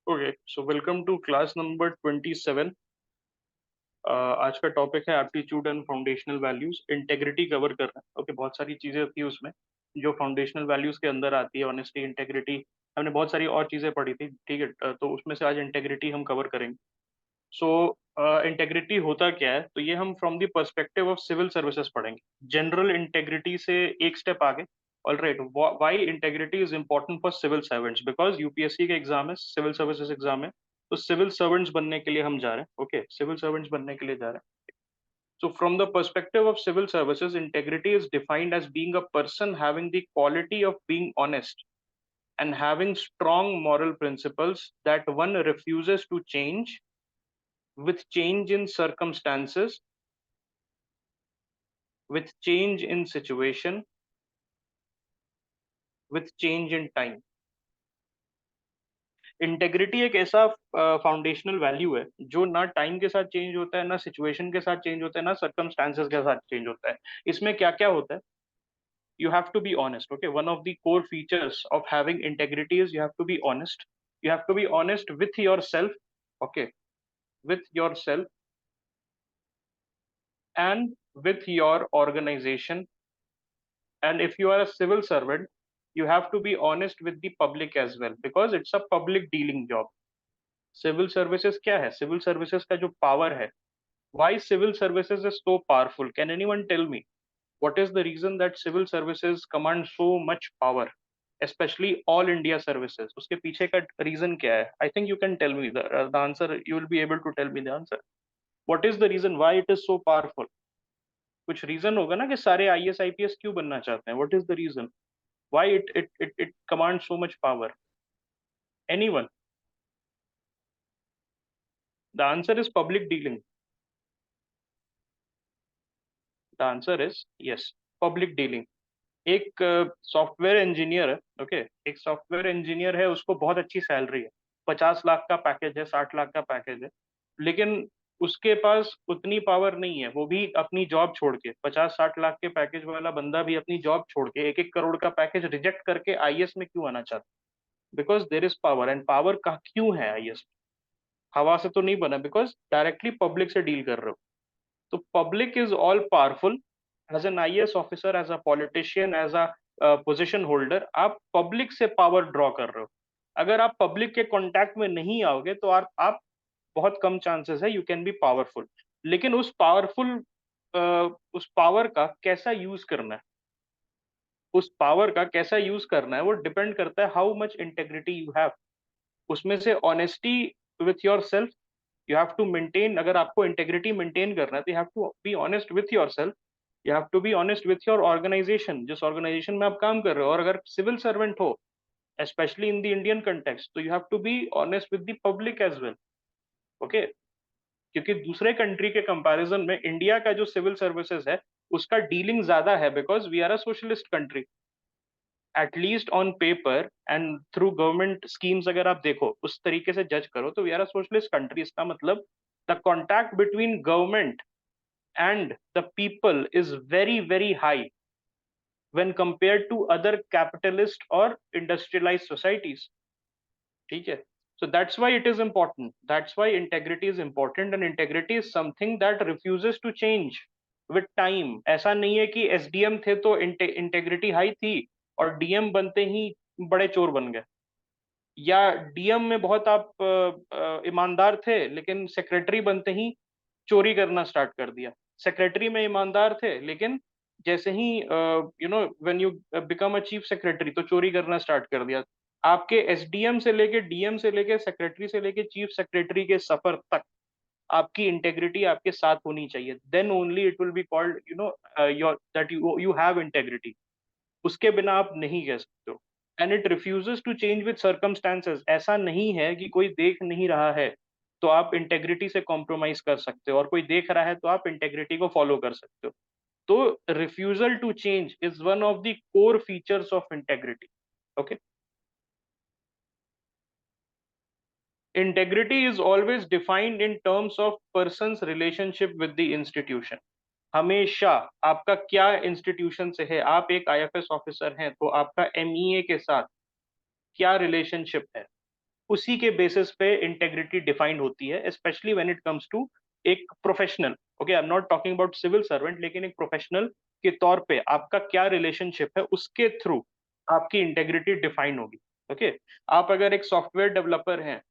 Okay so welcome to class number 27। आज का topic है aptitude and foundational values. Integrity cover कर रहे हैं। ओके, बहुत सारी चीजें होती है उसमें जो फाउंडेशनल वैल्यूज के अंदर आती है। ऑनेस्टी, इंटेग्रिटी, हमने बहुत सारी और चीजें पढ़ी थी। ठीक है, तो उसमें से आज इंटेग्रिटी हम कवर करेंगे। सो इंटेग्रिटी होता क्या है, तो ये हम from the perspective of civil services पढ़ेंगे। जनरल इंटेग्रिटी से एक स्टेप आगे। All right, why integrity is important for civil servants? Because UPSC का एग्जाम है, सिविल सर्विसेज एग्जाम है। तो सिविल सर्वेंट्स बनने के लिए हम जा रहे हैं। ओके, सिविल सर्वेंट्स बनने के लिए जा रहे हैं। So, from the perspective of civil services, integrity is defined as being a person having the quality of being honest and having strong moral principles that one refuses to change with change in circumstances, with change in situation, with change in time. Integrity एक ऐसा foundational value है जो ना time के साथ change होता है, ना सिचुएशन के साथ चेंज होता है, ना सर्कमस्टांसेस के साथ चेंज होता है। इसमें क्या क्या होता है? You have to be honest. Okay, one of the core features of having integrity is you have to be honest. You have to be honest with yourself. Okay, with yourself and with your organization. And if you are a civil servant, you have to be honest with the public as well, because it's a public dealing job. Civil services क्या है? Civil services का जो power है, why civil services is so powerful? Can anyone tell me what is the reason that civil services command so much power, especially all India services? उसके पीछे का reason क्या है? I think you can tell me the answer. You will be able to tell me the answer. What is the reason why it is so powerful? कुछ reason होगा ना कि सारे आईएएस आईपीएस क्यों बनना चाहते हैं? What is the reason why it commands so much power? Anyone? The answer is public dealing. The answer is yes, public dealing. एक सॉफ्टवेयर इंजीनियर है। ओके, एक सॉफ्टवेयर इंजीनियर है, उसको बहुत अच्छी सैलरी है, 50 लाख का पैकेज है, 60 लाख का पैकेज है। लेकिन उसके पास उतनी पावर नहीं है। वो भी अपनी जॉब छोड़ के, 50-60 लाख के पैकेज वाला बंदा भी अपनी जॉब छोड़ के 1-1 करोड़ का पैकेज रिजेक्ट करके आईएएस में क्यों आना चाहता? Because there is power. And power का क्यों है आईएएस? हवा से तो नहीं बना, बिकॉज डायरेक्टली पब्लिक से डील कर रहे हो। तो public is all powerful. As an IAS officer, as a politician, as a position holder, आप पब्लिक से पावर ड्रॉ कर रहे हो। अगर आप पब्लिक के कांटेक्ट में नहीं आओगे तो आप बहुत कम चांसेस है यू कैन बी पावरफुल। लेकिन उस पावर का कैसा यूज करना है, उस पावर का कैसा यूज करना है, वो डिपेंड करता है how much integrity you have. उसमें से honesty with yourself, you have to maintain. अगर आपको इंटेग्रिटी मेंटेन करना है तो you have to be honest with yourself. You have to be honest with your organisation, जिस organisation में आप काम कर रहे हो। और अगर सिविल सर्वेंट हो, specially in the Indian context, तो you have to be honest with the public as well. Okay, क्योंकि दूसरे कंट्री के कंपैरिजन में इंडिया का जो सिविल सर्विसेज है उसका डीलिंग ज्यादा है, because we are a socialist country. At least on paper and through government schemes, अगर आप देखो उस तरीके से जज करो, तो we are a socialist country. इसका मतलब the contact between government and the people is very very high when compared to other capitalist or industrialized societies. ठीक है, so that's why it is important, that's why integrity is important, and integrity is something that refuses to change with time. ऐसा नहीं है कि SDM थे तो integrity high थी और डीएम बनते ही बड़े चोर बन गए, या डीएम में बहुत आप ईमानदार थे लेकिन सेक्रेटरी बनते ही चोरी करना स्टार्ट कर दिया। सेक्रेटरी में ईमानदार थे लेकिन जैसे ही when you become a chief secretary तो चोरी करना स्टार्ट कर दिया। आपके एसडीएम से लेके, डीएम से लेके, सेक्रेटरी से लेके चीफ सेक्रेटरी के सफर तक आपकी इंटेग्रिटी आपके साथ होनी चाहिए। Then only it will be called your that you have integrity. उसके बिना आप नहीं कह सकते हो। And it refuses to change with circumstances. ऐसा नहीं है कि कोई देख नहीं रहा है तो आप इंटेग्रिटी से कॉम्प्रोमाइज कर सकते हो, और कोई देख रहा है तो आप इंटेग्रिटी को फॉलो कर सकते हो। तो refusal to change is one of the core features of integrity. Okay, integrity is always defined in terms of person's relationship with the institution. हमेशा आपका क्या इंस्टीट्यूशन से है। आप एक आईएफएस ऑफिसर हैं तो आपका एमईए के साथ क्या रिलेशनशिप है? उसी के बेसिस पे इंटेग्रिटी डिफाइंड होती है, specially when it comes to एक professional. Okay, I am not talking about civil servant, लेकिन एक प्रोफेशनल के तौर पे आपका क्या रिलेशनशिप है, उसके थ्रू आपकी इंटेग्रिटी डिफाइन होगी। ओके, आप अगर एक सॉफ्टवेयर डेवलपर हैं,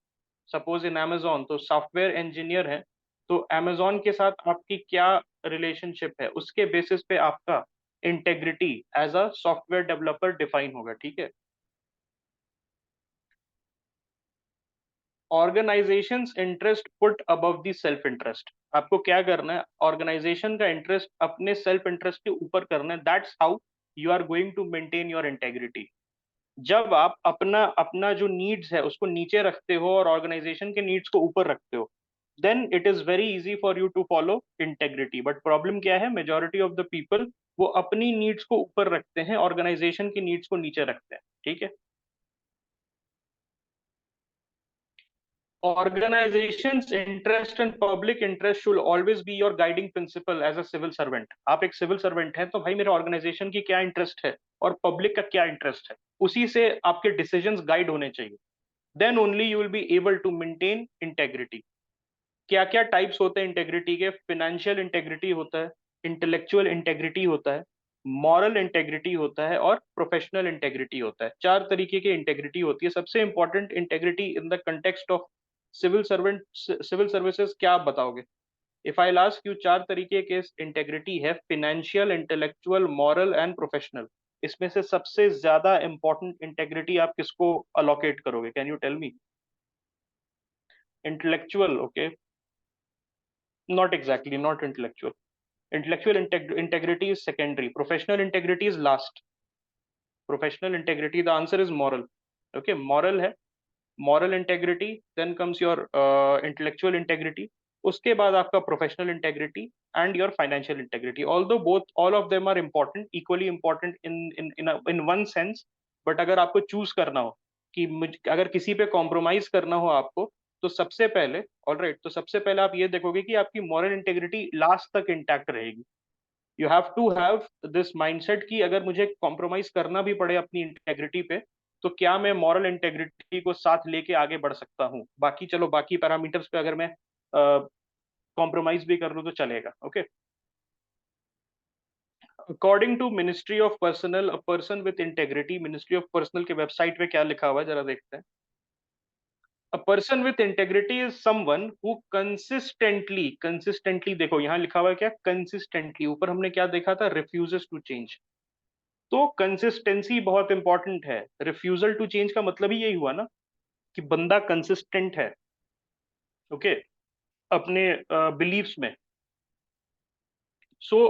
सपोज इन Amazon, तो सॉफ्टवेयर इंजीनियर हैं, तो Amazon के साथ आपकी क्या रिलेशनशिप है, उसके बेसिस पे आपका integrity as a software developer define होगा। ठीक है। Organisations interest put above the self interest. आपको क्या करना है, ऑर्गेनाइजेशन का इंटरेस्ट अपने सेल्फ इंटरेस्ट के ऊपर करना है। That's how you are going to maintain your integrity. जब आप अपना अपना जो नीड्स है उसको नीचे रखते हो और ऑर्गेनाइजेशन के नीड्स को ऊपर रखते हो, then it is very easy for you to follow integrity. But problem क्या है, मेजोरिटी ऑफ द पीपल वो अपनी नीड्स को ऊपर रखते हैं, ऑर्गेनाइजेशन की नीड्स को नीचे रखते हैं। ठीक है। Organization's interest and public interest should always be your guiding principle as a civil servant। आप एक सिविल सर्वेंट हैं, तो भाई मेरे ऑर्गेनाइजेशन की क्या इंटरेस्ट है और पब्लिक का क्या इंटरेस्ट है, उसी से आपके डिसीजंस गाइड होने चाहिए। Then only you will be able to maintain integrity. क्या क्या टाइप्स होते हैं इंटेग्रिटी के? फिनेंशियल इंटेग्रिटी होता है, इंटेलेक्चुअल इंटेग्रिटी होता है, मॉरल इंटेग्रिटी होता है, और प्रोफेशनल इंटेग्रिटी होता है। चार तरीके की इंटेग्रिटी होती है। सबसे important integrity in the context of civil servant, civil services, क्या आप बताओगे? इफ आई आस्क यू, चार तरीके के इंटेग्रिटी है, financial, intellectual, moral and professional. इसमें से सबसे ज्यादा इंपॉर्टेंट इंटेग्रिटी आप किसको अलोकेट करोगे? Can you tell me? Intellectual? Okay, not exactly, not intellectual. Intellectual integrity is secondary. Professional integrity is last. Professional integrity, the answer is moral. Okay, moral है, moral integrity, then comes your intellectual integrity, उसके बाद आपका professional integrity and your financial integrity। Although both, all of them are important, equally important in one sense, but अगर आपको choose करना हो कि अगर किसी पे compromise करना हो आपको, तो सबसे पहले, ऑल राइट, तो सबसे पहले आप ये देखोगे कि आपकी moral integrity लास्ट तक इंटैक्ट रहेगी। You have to have this mindset कि अगर मुझे कॉम्प्रोमाइज करना भी पड़े अपनी इंटेग्रिटी पे, तो क्या मैं मॉरल इंटेग्रिटी को साथ लेके आगे बढ़ सकता हूँ? बाकी चलो, बाकी पैरामीटर्स पे अगर मैं कॉम्प्रोमाइज भी कर लूँ तो चलेगा। Okay. According to ministry of personnel, a person with integrity, ministry of personnel के वेबसाइट पे क्या लिखा हुआ है जरा देखते हैं। A person with integrity is someone who consistently, consistently देखो यहाँ लिखा हुआ है क्या, कंसिस्टेंटली। ऊपर हमने क्या देखा था, रिफ्यूजेस टू चेंज। तो कंसिस्टेंसी बहुत इंपॉर्टेंट है। रिफ्यूजल टू चेंज का मतलब ही यही हुआ ना, कि बंदा कंसिस्टेंट है। ओके, अपने बिलीव्स में। सो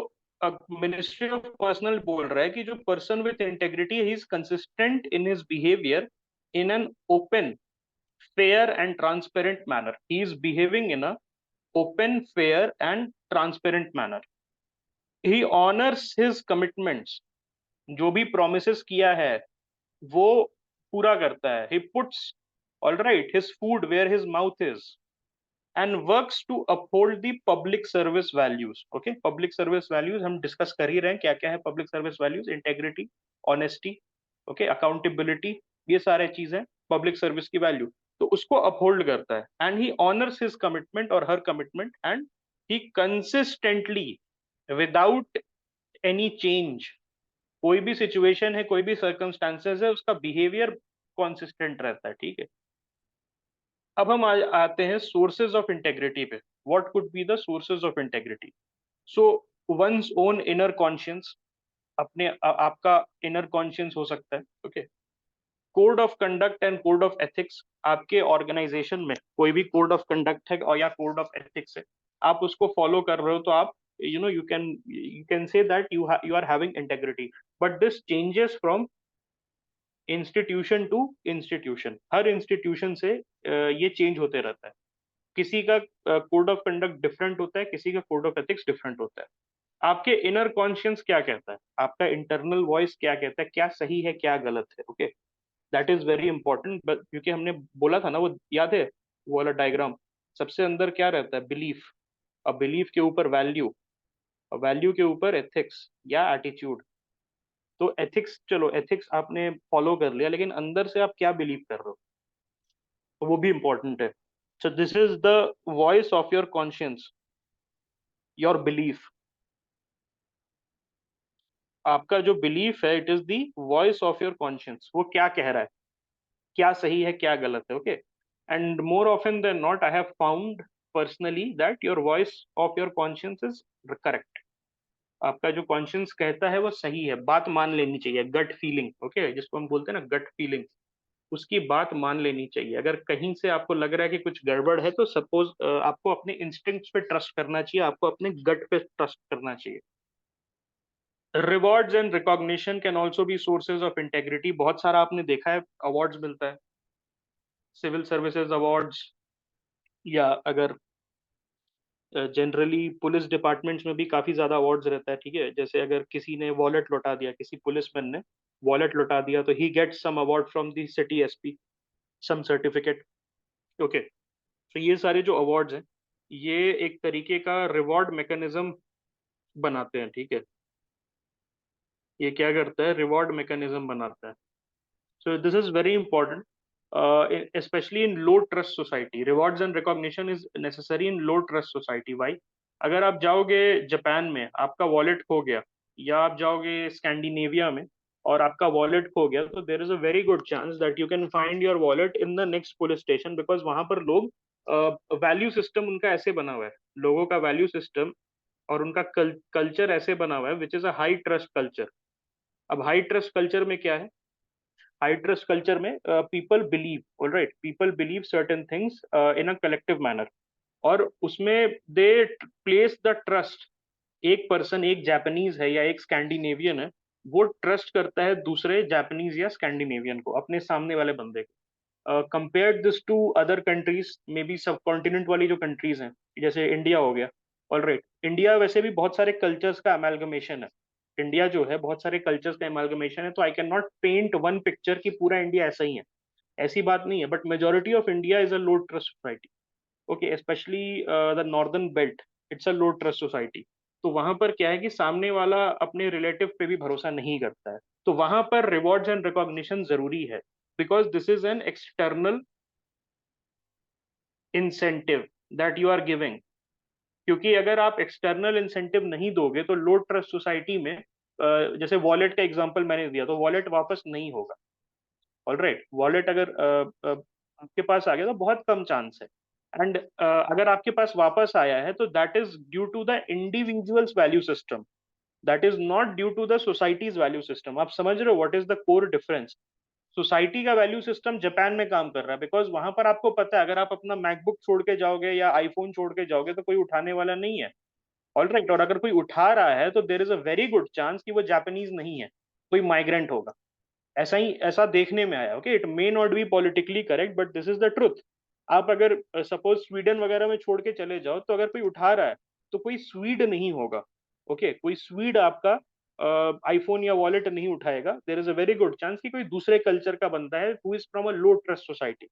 मिनिस्ट्री ऑफ पर्सनल बोल रहा है कि जो person with integrity, he is consistent in his behaviour in an open, fair and transparent manner. He is behaving in a open, fair and transparent manner. He honours his commitments, जो भी promise किया है वो पूरा करता है। He puts, all right, his food where his mouth is, and works to uphold the public service values. Okay, public service values हम discuss कर ही रहे हैं, क्या क्या है public service values? Integrity, honesty, okay, accountability, ये सारे चीजें पब्लिक सर्विस की वैल्यू। तो उसको अपहोल्ड करता है, and he honours his commitment और हर commitment, and he consistently, without any change, कोई भी सिचुएशन है, कोई भी सर्कमस्टांसेस है, उसका बिहेवियर कॉन्सिस्टेंट रहता है। ठीक है। अब हम आते हैं सोर्सेज ऑफ इंटेग्रिटी पे। What could be the sources of integrity? So one's own inner conscience, अपने आपका इनर कॉन्शियंस हो सकता है। Okay. Code of conduct and code of ethics, आपके ऑर्गेनाइजेशन में कोई भी कोड ऑफ कंडक्ट है और या कोड ऑफ एथिक्स है, आप उसको फॉलो कर रहे हो, तो आप, you can say that you are having integrity. But this changes from institution to institution. हर इंस्टीट्यूशन से ये चेंज होते रहता है। किसी का कोड ऑफ कंडक्ट डिफरेंट होता है, किसी का कोड ऑफ एथिक्स डिफरेंट होता है। आपके इनर कॉन्शियंस क्या कहता है, आपका इंटरनल वॉइस क्या कहता है, क्या सही है क्या गलत है? Okay, that is very important. But क्योंकि हमने बोला था ना, वो याद है वो वाला डायग्राम, सबसे अंदर क्या रहता है, बिलीफ। और बिलीफ के ऊपर वैल्यू, और वैल्यू के ऊपर एथिक्स या एटीट्यूड। तो एथिक्स, चलो एथिक्स आपने फॉलो कर लिया, लेकिन अंदर से आप क्या बिलीव कर रहे हो? तो वो भी इंपॉर्टेंट है. So this is the voice of your conscience, your belief. आपका जो बिलीफ है, it is the voice of your conscience. वो क्या कह रहा है, क्या सही है क्या गलत है. Okay. And more often than not I have found personally that your voice of your conscience is correct. आपका जो कॉन्शियंस कहता है वो सही है. बात मान लेनी चाहिए, गट फीलिंग. ओके, जिसको हम बोलते हैं ना गट फीलिंग, उसकी बात मान लेनी चाहिए. अगर कहीं से आपको लग रहा है कि कुछ गड़बड़ है, तो सपोज आपको अपने इंस्टिंक्ट्स पे ट्रस्ट करना चाहिए, आपको अपने गट पे ट्रस्ट करना चाहिए. Rewards and recognition can also be sources of integrity. बहुत सारा आपने देखा है अवार्ड्स मिलता है, सिविल सर्विसेज अवार्ड्स, या अगर जनरली पुलिस डिपार्टमेंट्स में भी काफी ज्यादा अवार्ड्स रहता है. ठीक है, जैसे अगर किसी ने वॉलेट लौटा दिया, किसी पुलिसमैन ने वॉलेट लौटा दिया, तो he gets some award from the city SP, some certificate. Okay. तो ये सारे जो अवार्ड्स हैं, ये एक तरीके का रिवॉर्ड मैकेनिज्म बनाते हैं. ठीक है, ये क्या करता है, रिवॉर्ड मैकेनिज्म बनाता है. So this is very important, especially in low trust society. Rewards and recognition is necessary in low trust society. Why? अगर आप जाओगे जापान में, आपका वॉलेट खो गया, या आप जाओगे स्कैंडिनेविया में और आपका वॉलेट खो गया, तो there is a very good chance that you can find your wallet in the next police station. Because वहां पर लोग, वैल्यू सिस्टम उनका ऐसे बना हुआ है, लोगों का वैल्यू सिस्टम और उनका कल्चर ऐसे बना हुआ है, which is a high trust culture. अब हाई ट्रस्ट कल्चर में क्या है, हाई ट्रस्ट कल्चर में people believe, alright, people believe certain things in a collective manner. और उसमें दे प्लेस द ट्रस्ट. एक पर्सन, एक जापानीज है या एक स्कैंडिनेवियन है, वो ट्रस्ट करता है दूसरे जापानीज या स्कैंडिनेवियन को, अपने सामने वाले बंदे को. Compare this to other countries, maybe subcontinent वाली जो कंट्रीज हैं, जैसे इंडिया हो गया. ऑलराइट, इंडिया वैसे भी बहुत सारे कल्चर्स का अमेलगमेशन है. इंडिया जो है बहुत सारे कल्चर्स का एमालगमेशन है. तो I can not pent one picture कि पूरा इंडिया ऐसा ही है, ऐसी बात नहीं है. But majority of India is a low trust society. Okay, specially the northern belt, it's a low trust society. तो वहां पर क्या है कि सामने वाला अपने रिलेटिव पे भी भरोसा नहीं करता है. तो वहां पर रिवॉर्ड्स एंड रिकॉग्निशन जरूरी है, because this is an external incentive that you are giving. क्योंकि अगर आप एक्सटर्नल इंसेंटिव नहीं दोगे, तो लो ट्रस्ट सोसाइटी में, जैसे वॉलेट का एग्जांपल मैंने दिया, तो वॉलेट वापस नहीं होगा. ऑलराइट, वॉलेट अगर आपके पास आ गया तो बहुत कम चांस है. एंड अगर आपके पास वापस आया है, तो that is due to the individual's value system, that is not due to the society's value system. आप समझ रहे हो what is the core difference. Society का वैल्यू सिस्टम जापान में काम कर रहा है, बिकॉज वहां पर आपको पता है, अगर आप अपना मैकबुक छोड़ के जाओगे या आईफोन छोड़ के जाओगे, तो कोई उठाने वाला नहीं है. ऑलराइट, और अगर कोई उठा रहा है, तो there is a very good chance कि वो जापानीज नहीं है, कोई माइग्रेंट होगा. ऐसा ही, ऐसा देखने में आया. Okay, it may not be politically correct, but this is the truth. आप अगर सपोज स्वीडन वगैरह में छोड़ के चले जाओ, तो अगर कोई उठा रहा है, तो कोई स्वीड नहीं होगा. ओके, कोई स्वीड आपका आईफोन या वॉलेट नहीं उठाएगा. देर is a very good chance कि कोई दूसरे कल्चर का बंदा है, who is from a low trust society.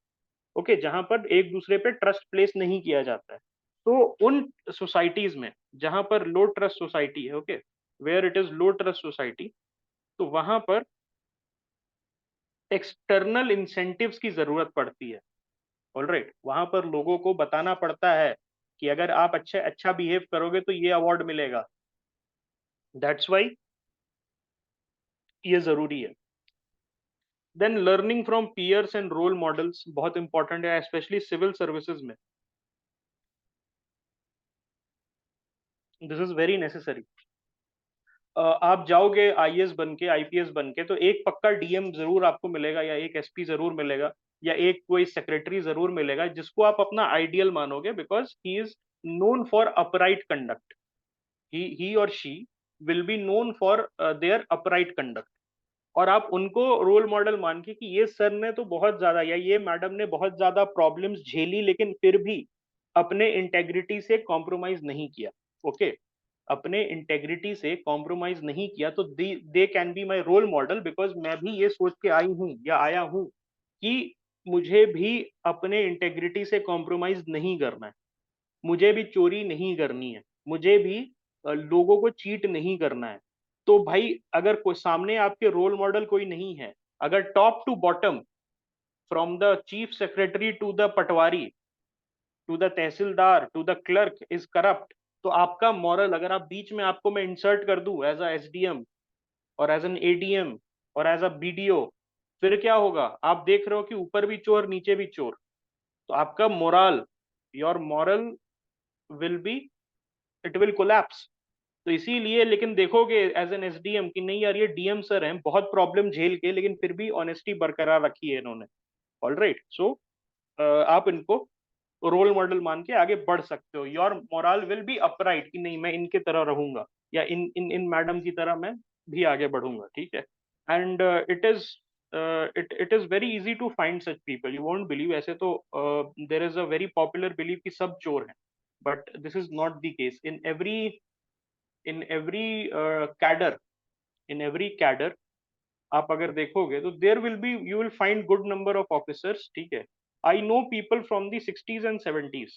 Okay, जहां पर एक दूसरे पे ट्रस्ट प्लेस नहीं किया जाता है. तो उन सोसाइटीज में जहां पर लो ट्रस्ट सोसाइटी है, okay, where it is low trust society, तो वहां पर एक्सटर्नल इंसेंटिव्स की जरूरत पड़ती है. ऑलराइट, वहां पर लोगों को बताना पड़ता है कि अगर आप अच्छा बिहेव करोगे तो ये अवार्ड मिलेगा. दैट्स वाई ये जरूरी है. Then learning from peers and role models बहुत इंपॉर्टेंट है, स्पेशली सिविल सर्विसेज में. This is very necessary. आप जाओगे आईएएस बन के, आईपीएस बन के, तो एक पक्का डीएम जरूर आपको मिलेगा, या एक एसपी जरूर मिलेगा, या एक कोई सेक्रेटरी जरूर मिलेगा, जिसको आप अपना आइडियल मानोगे, because he is known for upright conduct. He और she will be known for their upright conduct. और आप उनको रोल मॉडल मान के कि ये सर ने तो बहुत ज्यादा, या ये मैडम ने बहुत ज्यादा प्रॉब्लम्स झेली, लेकिन फिर भी अपने इंटेग्रिटी से कॉम्प्रोमाइज नहीं किया. ओके, अपने इंटेग्रिटी से कॉम्प्रोमाइज नहीं किया, तो they can be my role model, because मैं भी ये सोच के आई हूं या आया हूं कि मुझे भी अपने इंटेग्रिटी से कॉम्प्रोमाइज नहीं करना है, मुझे भी चोरी नहीं करनी है, मुझे भी लोगों को चीट नहीं करना है. तो भाई, अगर कोई सामने आपके रोल मॉडल कोई नहीं है, अगर top to bottom from the chief secretary to the patwari to the tehsildar to the clerk is corrupt, तो आपका मॉरल, अगर आप बीच में, आपको मैं इंसर्ट कर दूं एज अ एसडीएम और एज एन एडीएम और एज अ बीडीओ, फिर क्या होगा? आप देख रहे हो कि ऊपर भी चोर नीचे भी चोर, तो आपका moral, your moral will be, it will collapse. तो इसीलिए, लेकिन देखोगे एज एन एसडीएम कि नहीं यार, ये डीएम सर हैं, बहुत प्रॉब्लम झेल के, लेकिन फिर भी ऑनेस्टी बरकरार रखी है इन्होंने। ऑल राइट, सो आप इनको रोल मॉडल मान के आगे बढ़ सकते हो। Your moral will be upright कि नहीं, मैं इनके तरह रहूंगा, या इन इन इन मैडम की तरह मैं भी आगे बढ़ूंगा, ठीक है। And it is very easy to find such people, you won't believe. ऐसे तो there is a very popular believe कि सब चोर हैं, but this is not the case. In every cadre, in every cadre आप अगर देखोगे तो there will be, you will find good number of officers, ठीक है। I know people from the 60s and 70s,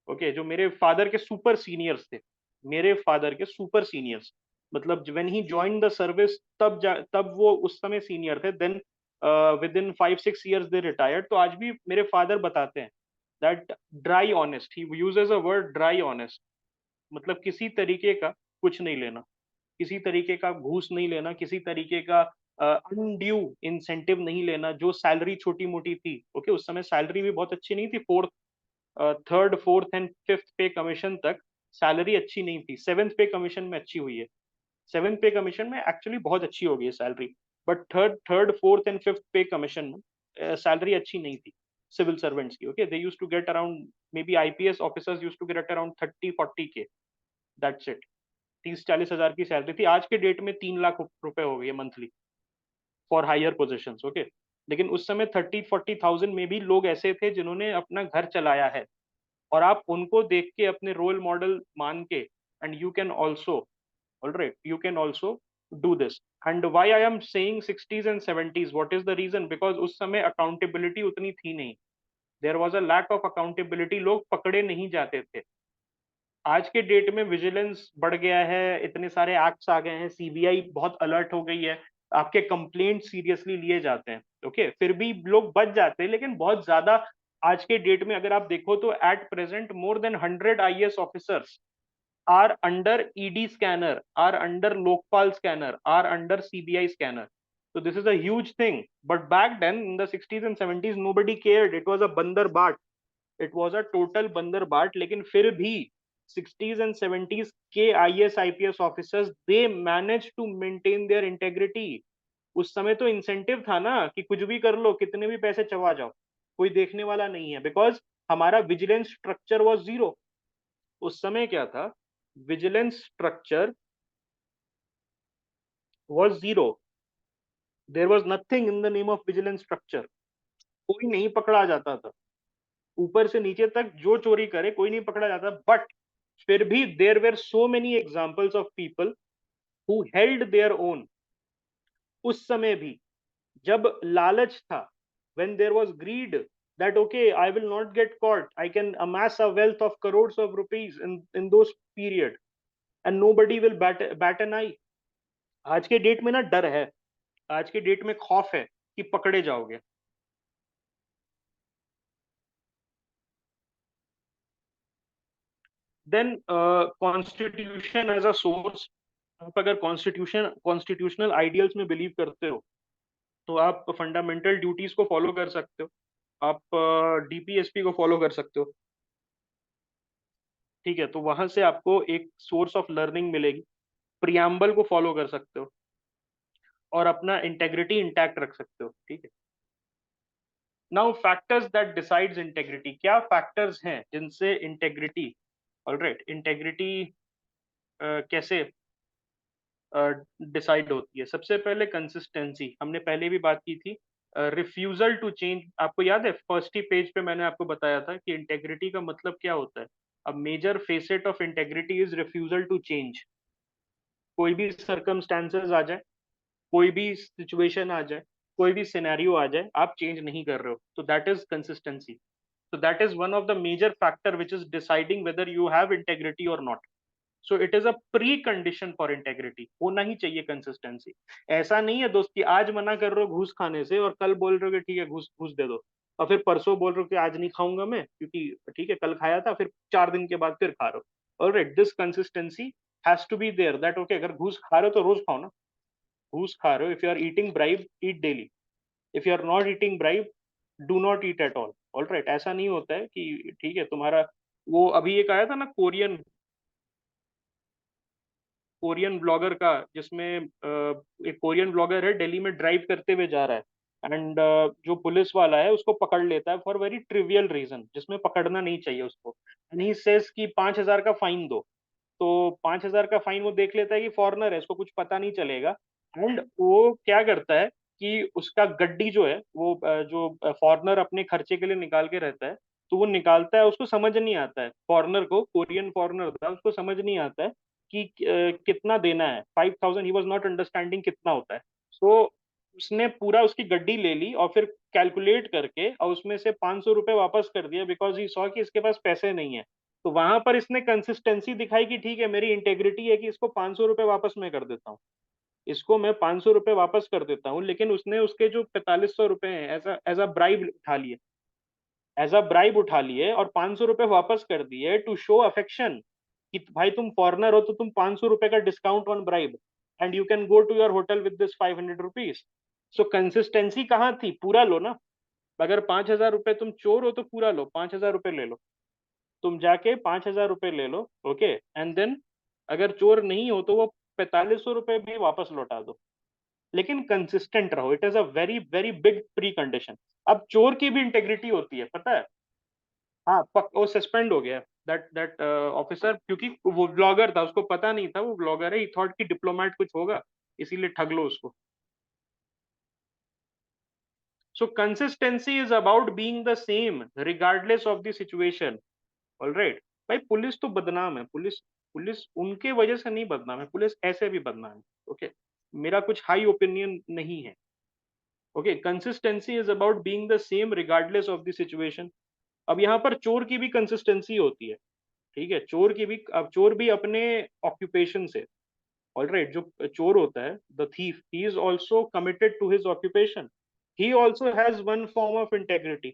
okay, जो मेरे father के super seniors थे, मेरे फादर के सुपर सीनियर्स, मतलब when he join the service, तब वो उस समय सीनियर थे, then within 5-6 years they retired. तो आज भी मेरे फादर बताते हैं that dry honest, he uses a word dry honest, मतलब किसी तरीके का कुछ नहीं लेना, किसी तरीके का घूस नहीं लेना, किसी तरीके का अनड्यू इंसेंटिव नहीं लेना। जो सैलरी छोटी मोटी थी, ओके, उस समय सैलरी भी बहुत अच्छी नहीं थी, third fourth and fifth pay commission तक सैलरी अच्छी नहीं थी, सेवेंथ पे कमीशन में अच्छी हुई है, सेवेंथ पे कमीशन में एक्चुअली बहुत अच्छी हो गई है salary, but third fourth and fifth pay commission में सैलरी अच्छी नहीं थी सिविल सर्वेंट्स की। Okay, they used to get around, maybe IPS officers used to get around 30-40 के, दैट्स इट। 30-40 हजार की सैलरी थी, आज के डेट में 3 लाख रुपए हो गई है monthly for higher position, okay. लेकिन उस समय 30-40 थाउजेंड में भी लोग ऐसे थे जिन्होंने अपना घर चलाया है, और आप उनको देख के अपने रोल मॉडल मान के, and you can also, all right, you can also do this. And why I am saying 60s and 70s, what is the reason? Because उस समय अकाउंटेबिलिटी उतनी थी नहीं, there was a lack of accountability, लोग पकड़े नहीं जाते थे। आज के डेट में विजिलेंस बढ़ गया है, इतने सारे एक्ट्स आ गए हैं, सीबीआई बहुत अलर्ट हो गई है, आपके कंप्लेंट सीरियसली लिए जाते हैं, ओके, फिर भी लोग बच जाते हैं, लेकिन बहुत ज्यादा। आज के डेट में अगर आप देखो तो at present more than 100 IAS officers are under ED scanner, are under Lokpal scanner, are under CBI scanner. So this is a huge thing. But back then in the 60s and 70s nobody cared. It was a बंदर बाट, it was a total बंदर बाट। लेकिन फिर भी 60s and 70s के IAS IPS officers, they manage to maintain their integrity. उस समय तो इंसेंटिव था ना कि कुछ भी कर लो, कितने भी पैसे चबा जाओ, कोई देखने वाला नहीं है, बिकॉज हमारा विजिलेंस स्ट्रक्चर वॉज जीरो। उस समय क्या था? Vigilance structure was zero, there was nothing in the name of vigilance structure, कोई नहीं पकड़ा जाता था, ऊपर से नीचे तक जो चोरी करे कोई नहीं पकड़ा जाता। बट फिर भी there were so many examples of people who held their own. उस समय भी जब लालच था, when there was greed, that okay, I will not get caught, I can amass a wealth of crores of rupees in those period, and nobody will bat an eye। आज के date में ना डर है, आज के डेट में खौफ है कि पकड़े जाओगे। Then constitution as a source, आप अगर कॉन्स्टिट्यूशनल आइडियल्स में बिलीव करते हो तो आप फंडामेंटल ड्यूटीज को फॉलो कर सकते हो, आप डीपीएसपी को फॉलो कर सकते हो, ठीक है। तो वहां से आपको एक सोर्स ऑफ लर्निंग मिलेगी, प्रियम्बल को फॉलो कर सकते हो, और अपना इंटेग्रिटी इंटैक्ट रख सकते हो, ठीक है। Now factors that decides integrity, क्या फैक्टर्स हैं जिनसे इंटेग्रिटी, ऑलराइट, इंटेग्रिटी कैसे डिसाइड होती है? सबसे पहले कंसिस्टेंसी, हमने पहले भी बात की थी। रिफ्यूजल टू चेंज, आपको याद है फर्स्ट ही पेज पे मैंने आपको बताया था कि इंटेग्रिटी का मतलब क्या होता है। A major facet of integrity is refusal to change. कोई भी सर्कमस्टांसेस आ जाए, कोई भी सिचुएशन आ जाए, कोई भी सिनेरियो आ जाए, आप चेंज नहीं कर रहे हो, तो दैट इज कंसिस्टेंसी। तो that is one of the major factor which is deciding whether you have integrity और not. So it is a precondition for integrity, होना ही चाहिए कंसिस्टेंसी। ऐसा नहीं है दोस्त कि आज मना कर रहे हो घूस खाने से और कल बोल रहे हो कि ठीक है घूस घूस दे दो, और फिर परसों बोल रहे हो कि आज नहीं खाऊंगा मैं क्योंकि ठीक है कल खाया था, फिर 4 दिन के बाद फिर खा रहे हो। Alright, this consistency has to be there, that okay अगर घूस खा रहे हो तो रोज खाओ ना, घूस खा रहे हो, if you are eating bribe eat daily, if you are not eating bribe do not eat at all. Alright, ऐसा नहीं होता है कि ठीक है तुम्हारा, वो अभी एक आया था ना कोरियन, कोरियन ब्लॉगर का, जिसमें एक कोरियन ब्लॉगर है दिल्ली में ड्राइव करते हुए जा रहा है एंड जो पुलिस वाला है उसको पकड़ लेता है फॉर वेरी ट्रिवियल रीजन जिसमें पकड़ना नहीं चाहिए उसको, एंड ही सेज कि 5,000 का फाइन दो। तो 5,000 का फाइन वो देख लेता है कि फॉरेनर है, इसको कुछ पता नहीं चलेगा, एंड वो क्या करता है कि उसका गड्डी जो है वो जो फॉरेनर अपने खर्चे के लिए निकाल के रहता है, तो वो निकालता है, उसको समझ नहीं आता है, फॉरेनर को, कोरियन फॉरेनर था, उसको समझ नहीं आता है कि कितना देना है, 5,000, ही वॉज नॉट अंडरस्टैंडिंग कितना होता है। सो उसने पूरा उसकी गड्डी ले ली और फिर कैलकुलेट करके और उसमें से 500 रुपये वापस कर दिया, बिकॉज ही सॉ कि इसके पास पैसे नहीं है। तो वहां पर इसने कंसिस्टेंसी दिखाई कि ठीक है मेरी इंटेग्रिटी है कि इसको 500 रुपये वापस मैं कर देता हूँ, इसको मैं 500 रुपये वापस कर देता हूँ, लेकिन उसने उसके जो 4500 रुपये हैं एज अ ब्राइब उठा लिए, एज अ ब्राइब उठा लिए और 500 रुपये वापस कर दिए टू शो अफेक्शन कि भाई तुम फॉरनर हो तो तुम 500 रुपये का discount on bribe and you can go to your hotel with this 500 rupees. So consistency कहाँ थी, पूरा लो ना, अगर 5,000 रुपये तुम चोर हो तो पूरा लो, 5,000 रुपये ले लो, तुम जाके 5,000 रुपये ले लो, ओके, एंड देन अगर चोर नहीं हो तो वो 4500 रुपये भी वापस लौटा दो, लेकिन कंसिस्टेंट रहो, it is a very very big pre condition. अब चोर की भी इंटेग्रिटी होती है पता है। हाँ वो सस्पेंड हो गया दैट दैट ऑफिसर, क्योंकि वो ब्लॉगर था, उसको पता नहीं था वो ब्लॉगर है, ही थॉट कि डिप्लोमेट कुछ होगा, इसीलिए ठग लो उसको। सो consistency is about being the same regardless of the situation. Alright, भाई पुलिस तो बदनाम है, पुलिस पुलिस उनके वजह से नहीं बदनाम है, पुलिस ऐसे भी बदनाम है, ओके, मेरा कुछ हाई ओपिनियन नहीं है। Okay, consistency is about being the same regardless of the situation. अब यहाँ पर चोर की भी कंसिस्टेंसी होती है, ठीक है, चोर की भी, अब चोर भी अपने ऑक्यूपेशन से, ऑलराइट, जो चोर होता है the thief, he is also committed to his occupation, he also has one form of integrity,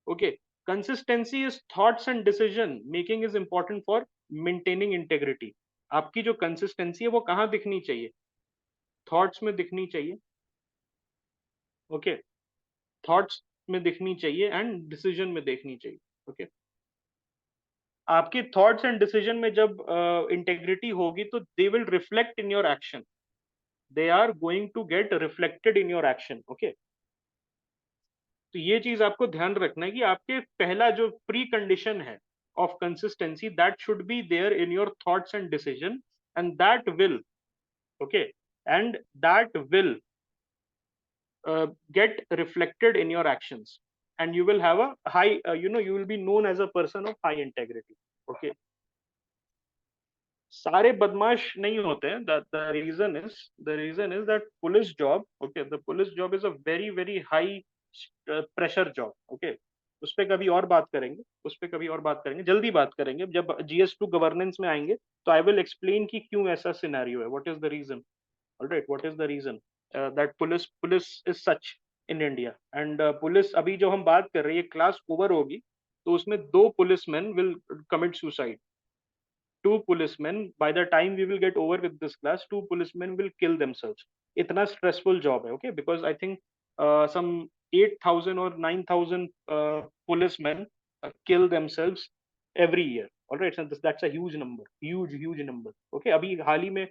okay, consistency is thoughts and decision making is important for maintaining integrity। आपकी जो कंसिस्टेंसी है वो कहाँ दिखनी चाहिए, थॉट्स में दिखनी चाहिए, ओके, थॉट्स में दिखनी चाहिए एंड डिसीजन में देखनी चाहिए, ओके। आपके थॉट्स एंड डिसीजन में जब इंटेग्रिटी होगी तो they will reflect in your action, they are going to get reflected in your action, okay. तो ये चीज आपको ध्यान रखना है कि आपके पहला जो प्री कंडीशन है of consistency, that should be there in your thoughts and decision, and that will, okay, and that will get reflected in your actions, and you will have a high, you will be known as a person of high integrity, okay। सारे बदमाश नहीं होते हैं, the reason is that police job, okay, the police job is a very very high pressure job, okay। उस पे कभी और बात करेंगे, उस पे कभी और बात करेंगे, जल्दी बात करेंगे जब GS2 गवर्नेंस में आएंगे, तो आई विल एक्सप्लेन कि क्यों ऐसा सिनेरियो है, what is the reason, alright, what is the reason that police is such in India. And police अभी जो हम बात कर रहे हैं क्लास ओवर होगी तो उसमें 2 policeman will commit suicide, 2 policemen, by the time we will get over with this class, 2 policemen will kill themselves। इतना stressful job है, okay, because I think some 8,000 or 9,000 policemen kill themselves every year, all right, so that's a huge number, huge number, okay। अभी हाल ही में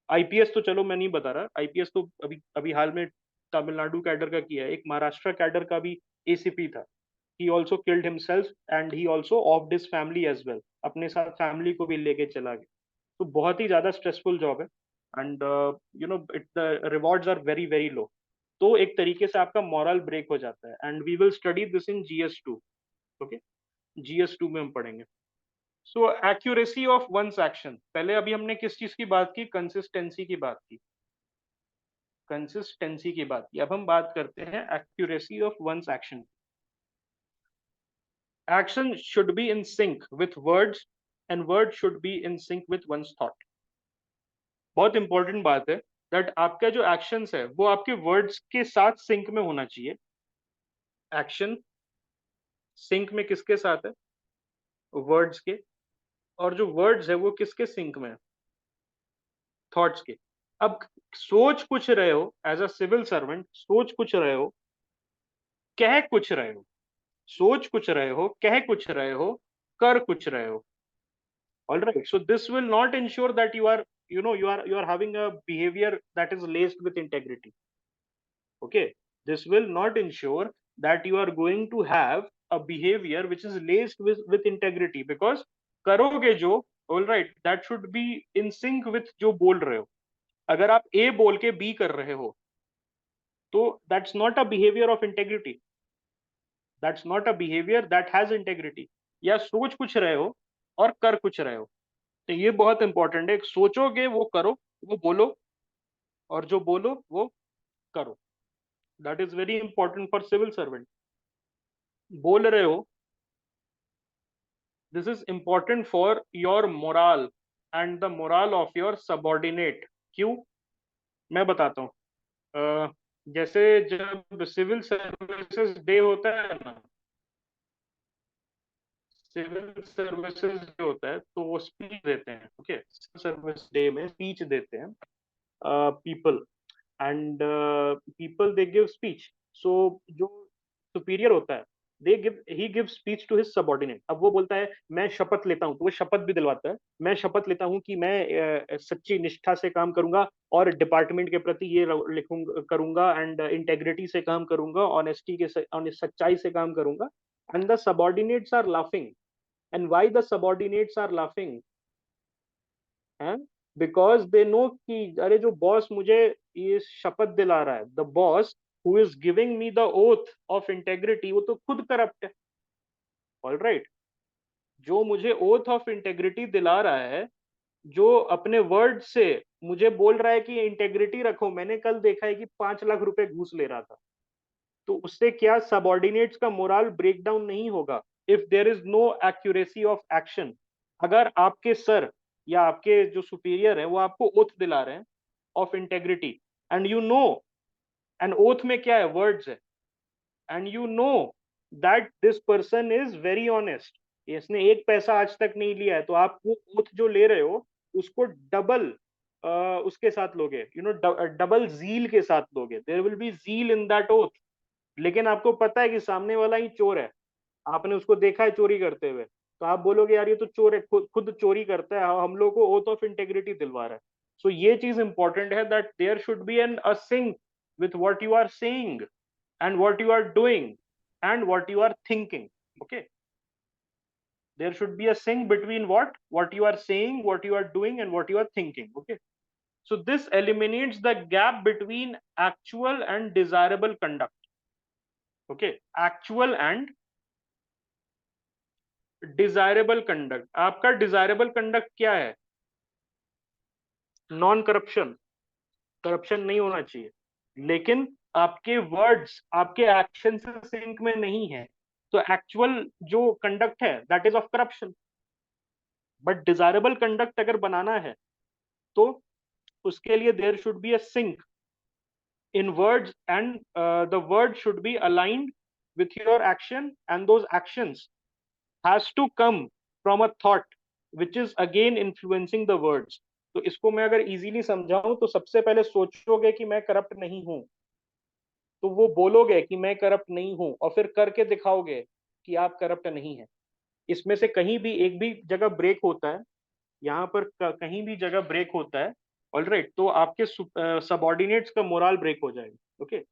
IPS तो चलो मैं नहीं बता रहा, IPS तो अभी अभी हाल में तमिलनाडु कैडर का किया है, एक महाराष्ट्र कैडर का भी ACP था, he also killed himself and he also offed his family as well, अपने साथ फैमिली को भी लेके चला गया। तो बहुत ही ज्यादा स्ट्रेसफुल जॉब है, and it the rewards are very very low. तो एक तरीके से आपका मॉरल ब्रेक हो जाता है, and we will study this in GS2, okay, GS2 में हम पढ़ेंगे। So accuracy of one's action, पहले अभी हमने किस चीज की बात की, कंसिस्टेंसी की बात की, कंसिस्टेंसी की बात की, अब हम बात करते हैं accuracy of one's action. Action should be in sync with words and word should be in sync with one's thought. बहुत इंपॉर्टेंट बात है दैट आपका जो एक्शंस है वो आपके वर्ड्स के साथ सिंक में होना चाहिए. एक्शन सिंक में किसके साथ है? वर्ड्स के. और जो वर्ड्स है वो किसके सिंक में है? थॉट्स के. अब सोच कुछ रहे हो एज अ सिविल सर्वेंट, सोच कुछ रहे हो, कह कुछ रहे हो. सोच कुछ रहे हो, कह कुछ रहे हो, कर कुछ रहे हो. All right. So this will not ensure that you are, you are having a behavior that is laced with integrity. Okay. This will not ensure that you are going to have a behavior which is laced with integrity, because करोगे जो, all right, that should be in sync with जो बोल रहे हो. अगर आप A बोल के B कर रहे हो, तो that's not a behavior of integrity. That's not a behavior that has integrity. या सोच कुछ रहे हो और कर कुछ रहे हो. तो ये बहुत इंपॉर्टेंट है. सोचोगे वो करो, वो बोलो, और जो बोलो वो करो. That is very important for civil servant. बोल रहे हो, this is important for your moral and the moral of your subordinate. क्यों? मैं बताता हूँ. जैसे जब सिविल सर्विसेज डे होता है ना, सिविल सर्विसेज डे होता है तो वो स्पीच देते हैं. ओके, सिविल सर्विस डे में स्पीच देते हैं people. and people they give speech. So जो superior होता है, he gives speech to his subordinate. अब वो बोलता है मैं शपथ लेता हूँ, तो वो शपथ भी दिलवाता है. मैं शपथ लेता हूँ कि मैं सच्ची निष्ठा से काम करूंगा और डिपार्टमेंट के प्रति ये लिखूंगा करूंगा, एंड इंटेग्रिटी से काम करूंगा, ऑनेस्टी के सच्चाई से काम करूंगा. And the subordinates are laughing. And why the subordinates are laughing? हैं? बिकॉज दे नो कि अरे जो बॉस मुझे ये शपथ दिला रहा है, the boss who is giving me the oath of integrity, वो तो खुद करप्ट है. All right. जो मुझे ओथ ऑफ इंटेग्रिटी दिला रहा है, जो अपने वर्ड से मुझे बोल रहा है कि इंटेग्रिटी रखो, मैंने कल देखा है कि 5 लाख रुपए घूस ले रहा था. तो उससे क्या सबॉर्डिनेट्स का मोरल ब्रेक डाउन नहीं होगा if there is no accuracy of action? अगर आपके सर या आपके जो सुपीरियर है वो आपको ओथ दिला रहे हैं of integrity, and you know, and oath में क्या है? वर्ड्स है. And you know that this person is very honest, इसने एक पैसा आज तक नहीं लिया है, तो आप वो ओथ जो ले रहे हो उसको डबल उसके साथ लोगे, डबल जील के साथ लोगे. There will be zeal in that oath. लेकिन आपको पता है कि सामने वाला ही चोर है, आपने उसको देखा है चोरी करते हुए, तो आप बोलोगे यार ये तो चोर है, खुद चोरी करता है, हम लोग को ओथ ऑफ इंटेग्रिटी दिलवा रहा है. सो ये चीज इंपॉर्टेंट है that there should be an a sync with what you are saying and what you are doing and what you are thinking. Okay, there should be a sync between what you are saying, what you are doing, and what you are thinking. Okay, so this eliminates the gap between actual and desirable conduct. Okay, actual and desirable conduct. आपका desirable conduct क्या है? Non corruption. Corruption नहीं होना चाहिए, लेकिन आपके words आपके action से सिंक में नहीं है, तो एक्चुअल जो कंडक्ट है that is of corruption. But desirable conduct अगर बनाना है तो उसके लिए there should be a sync in words, and the word should be aligned with your action, and those actions has to come from a thought which is again influencing the words. तो इसको मैं अगर easily समझाऊं तो सबसे पहले सोचोगे कि मैं करप्ट नहीं हूं, तो वो बोलोगे कि मैं करप्ट नहीं हूं, और फिर करके दिखाओगे कि आप करप्ट नहीं है. इसमें से कहीं भी एक भी जगह ब्रेक होता है, यहाँ पर कहीं भी जगह ब्रेक होता है, ऑलराइट, तो आपके सबॉर्डिनेट्स का मोरल ब्रेक हो जाएगा. Okay.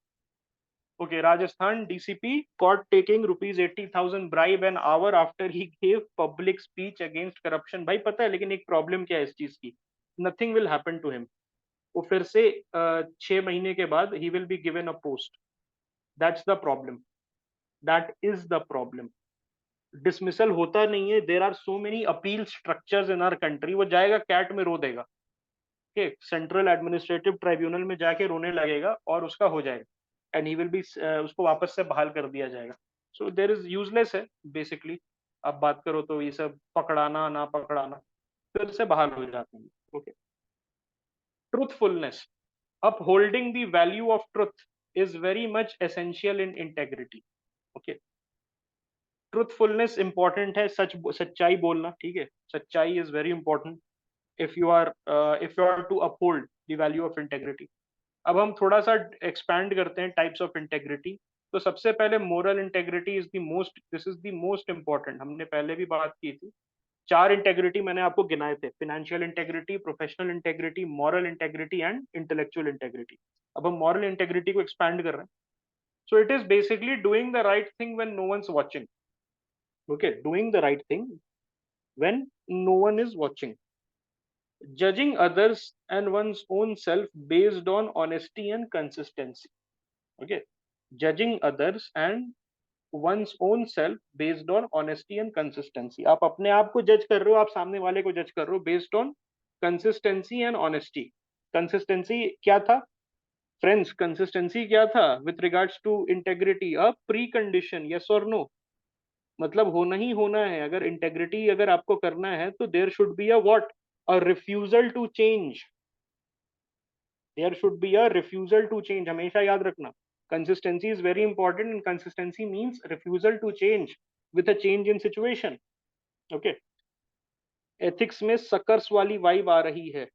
Okay, Rajasthan DCP caught taking rupees 80,000 bribe an hour after he gave public speech against corruption. भाई पता है लेकिन एक प्रॉब्लम क्या है इस चीज की? Nothing will happen to him. वो फिर से 6 महीने के बाद he will be given a post. That's the problem. That is the problem. Dismissal होता नहीं है. There are so many appeal structures in our country. वो जाएगा कैट में रो देगा. Okay, सेंट्रल एडमिनिस्ट्रेटिव ट्राइब्यूनल में जाके रोने लगेगा और उसका हो जाएगा, एंड ही विल बी उसको वापस से बहाल कर दिया जाएगा. सो देयर इज यूजलेस है बेसिकली. आप बात करो तो ये सब पकड़ाना ना पकड़ाना फिर से बहाल हो जाते हैं। Okay, truthfulness, upholding the value of truth is very much essential in integrity. Okay, truthfulness important है, सच्चाई बोलना, ठीक है, सच्चाई is very important if you are to uphold the value of integrity. अब हम थोड़ा सा एक्सपैंड करते हैं टाइप्स ऑफ इंटेग्रिटी। तो सबसे पहले moral integrity is the most this is the most important, हमने पहले भी बात की थी। चार इंटेग्रिटी मैंने आपको गिनाए थे, financial integrity, professional integrity, moral integrity and intellectual integrity. अब हम मॉरल इंटेग्रिटी को एक्सपैंड कर रहे हैं। So it is basically doing the right thing when no one's watching. Okay, doing the right thing when no one is watching, judging others and one's own self based on honesty and consistency. Okay, judging others and one's own self based on honesty and consistency. आप अपने आप को जज कर रहे हो, आप सामने वाले को जज कर रहे हो based on consistency and honesty. Consistency क्या था फ्रेंड्स? कंसिस्टेंसी क्या था with regards to integrity? A precondition, yes और नो, मतलब होना ही होना है। अगर इंटेग्रिटी अगर आपको करना है तो there should be a what, a refusal to change. There should be a refusal to change, हमेशा याद रखना। Consistency is very important and consistency means refusal to change with a change in situation. Okay, ethics में suckers वाली vibe आ रही है।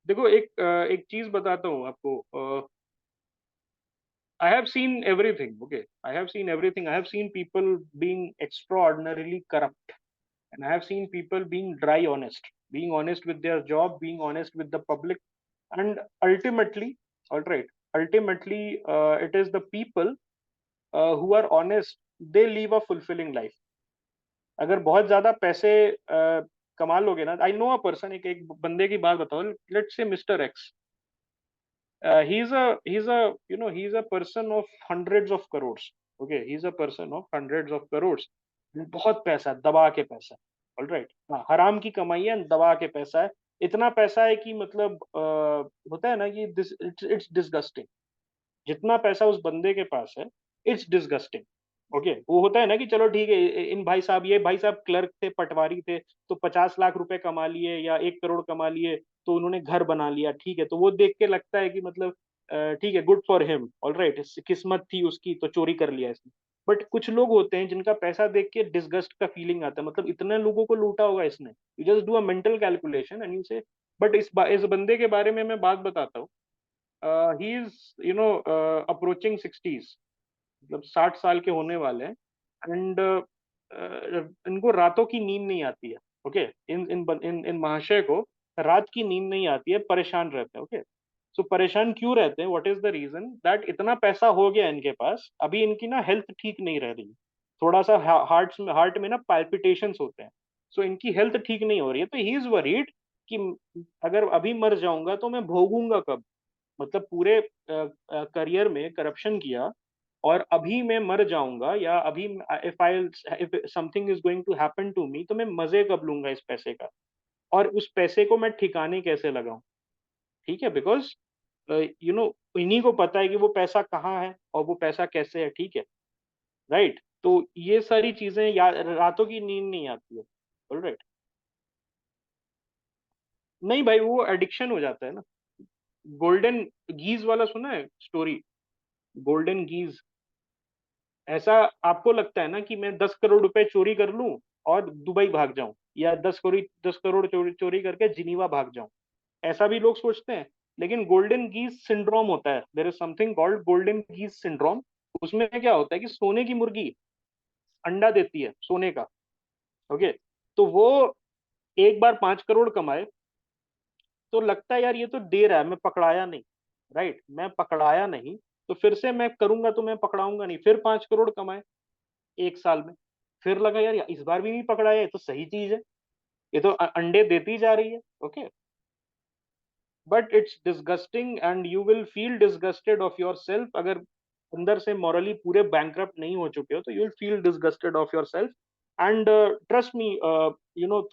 देखो एक चीज बताता हूँ आपको। I have seen everything. Okay, I have seen everything. I have seen people being extraordinarily corrupt, and I have seen people being honest with their job, being honest with the public, and ultimately, all right, ultimately, it is the people who are honest. They live a fulfilling life. अगर बहुत ज्यादा पैसे कमा लोगे ना, I know a person, एक बंदे की बात बताओ, let's say mister x, he's a person of hundreds of crores. Okay, he's a person of hundreds of crores. बहुत पैसा, दबा के पैसा, ऑल राइट, हाँ, हराम की कमाई है, दबा के पैसा है। इतना पैसा है कि मतलब होता है ना कि दिस इट्स डिसगस्टिंग। जितना पैसा उस बंदे के पास है, इट्स डिसगस्टिंग। ओके, वो होता है ना कि चलो ठीक है, इन भाई साहब, ये भाई साहब क्लर्क थे, पटवारी थे, तो 50 लाख रुपए कमा लिए या 1 करोड़ कमा लिए, तो उन्होंने घर बना लिया, ठीक है, तो वो देख के लगता है कि मतलब ठीक है, good for him, all right, किस्मत थी उसकी तो चोरी कर लिया इसने। बट कुछ लोग होते हैं जिनका पैसा देख के डिसगस्ट का फीलिंग आता है, मतलब इतने लोगों को लूटा होगा इसने, you just do a mental calculation and you से। बट इस बंदे के बारे में मैं बात बताता हूँ। ही इज अप्रोचिंग 60s, मतलब 60 साल के होने वाले हैं। एंड इनको रातों की नींद नहीं आती है। ओके, इन महाशय को रात की नींद नहीं आती है, परेशान रहते हैं। ओके, सो परेशान क्यों रहते हैं? What is the reason? That इतना पैसा हो गया इनके पास, अभी इनकी ना हेल्थ ठीक नहीं रह रही, थोड़ा सा हार्ट में ना पाल्पिटेशंस होते हैं, सो इनकी हेल्थ ठीक नहीं हो रही है, तो ही इज वरीड कि अगर अभी मर जाऊंगा तो मैं भोगूंगा कब? मतलब पूरे करियर में करप्शन किया, और अभी मैं मर जाऊंगा, या अभी if something is going to happen to me, तो मैं मजे कब लूंगा इस पैसे का, और उस पैसे को मैं ठिकाने कैसे लगाऊं? ठीक है, बिकॉज इन्हीं को पता है कि वो पैसा कहाँ है और वो पैसा कैसे है, ठीक है, राइट। तो ये सारी चीजें रातों की नींद नहीं आती है, राइट। नहीं भाई, वो एडिक्शन हो जाता है ना। गोल्डन गीज वाला सुना है स्टोरी? गोल्डन गीज, ऐसा आपको लगता है ना कि मैं 10 करोड़ रुपए चोरी कर लूं और दुबई भाग जाऊं, या 10 करोड़ चोरी चोरी करके जिनीवा भाग जाऊं, ऐसा भी लोग सोचते हैं। लेकिन गोल्डन गीज सिंड्रोम होता है, there is something called golden geese syndrome. उसमें क्या होता है कि सोने की मुर्गी अंडा देती है, सोने का। ओके, तो वो एक बार 5 करोड़ कमाए, तो लगता है यार ये तो दे रहा है, मैं पकड़ाया नहीं, राइट, मैं पकड़ाया नहीं, तो फिर से मैं करूंगा तो मैं पकड़ाऊंगा नहीं, फिर 5 करोड़ कमाए 1 साल में। फिर लगा यार इस बार भी नहीं पकड़ाया, ये तो सही चीज है, ये तो अंडे देती जा रही है। Okay, but it's disgusting and you will feel disgusted of your self. अगर अंदर से मॉरली पूरे बैंकरप्ट नहीं हो चुके हो, तो you will feel disgusted of your self. And trust me,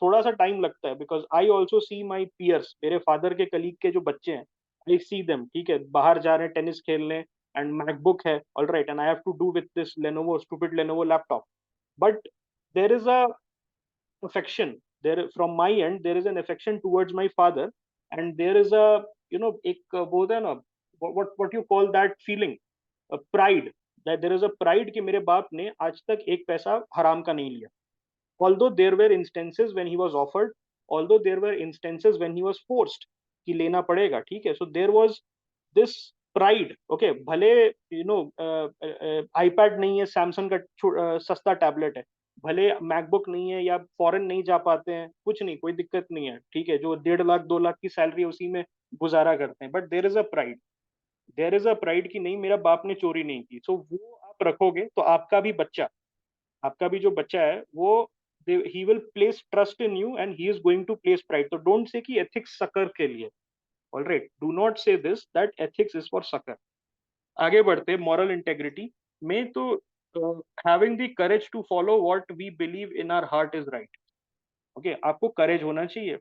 थोड़ा सा टाइम लगता है, because I also see my piers, मेरे फादर के कलीग के जो बच्चे हैं, आई सी देम, ठीक है, बाहर जा रहे हैं टेनिस खेलने, एंड मैकबुक है, all right, and I have to do with this Lenovo, stupid Lenovo laptop. But there is a affection there from my end, there is an affection towards my father, and there is a, एक वो होता है ना, what you call that feeling, pride, that there is a pride कि मेरे बाप ने आज तक एक पैसा हराम का नहीं लिया. Although there were instances when he was offered, although there were instances when he was forced कि लेना पड़ेगा, ठीक है. So there was this pride. Okay, भले iPad नहीं है, सैमसंग का सस्ता टैबलेट है, भले मैकबुक नहीं है, या फॉरेन नहीं जा पाते हैं, कुछ नहीं, कोई दिक्कत नहीं है, ठीक है, जो 1.5 लाख 2 लाख की सैलरी है उसी में गुजारा करते हैं, but there is a pride, there is a pride कि नहीं, मेरा बाप ने चोरी नहीं की. सो वो आप रखोगे तो आपका भी जो बच्चा है वो, he will place trust in you and he is going to place pride. So don't say कि ethics sucker के लिए. All right, do not say this that ethics is for sucker. आगे बढ़ते moral integrity में तो having the courage to follow what we believe in our heart is right. Okay, आपको courage होना चाहिए.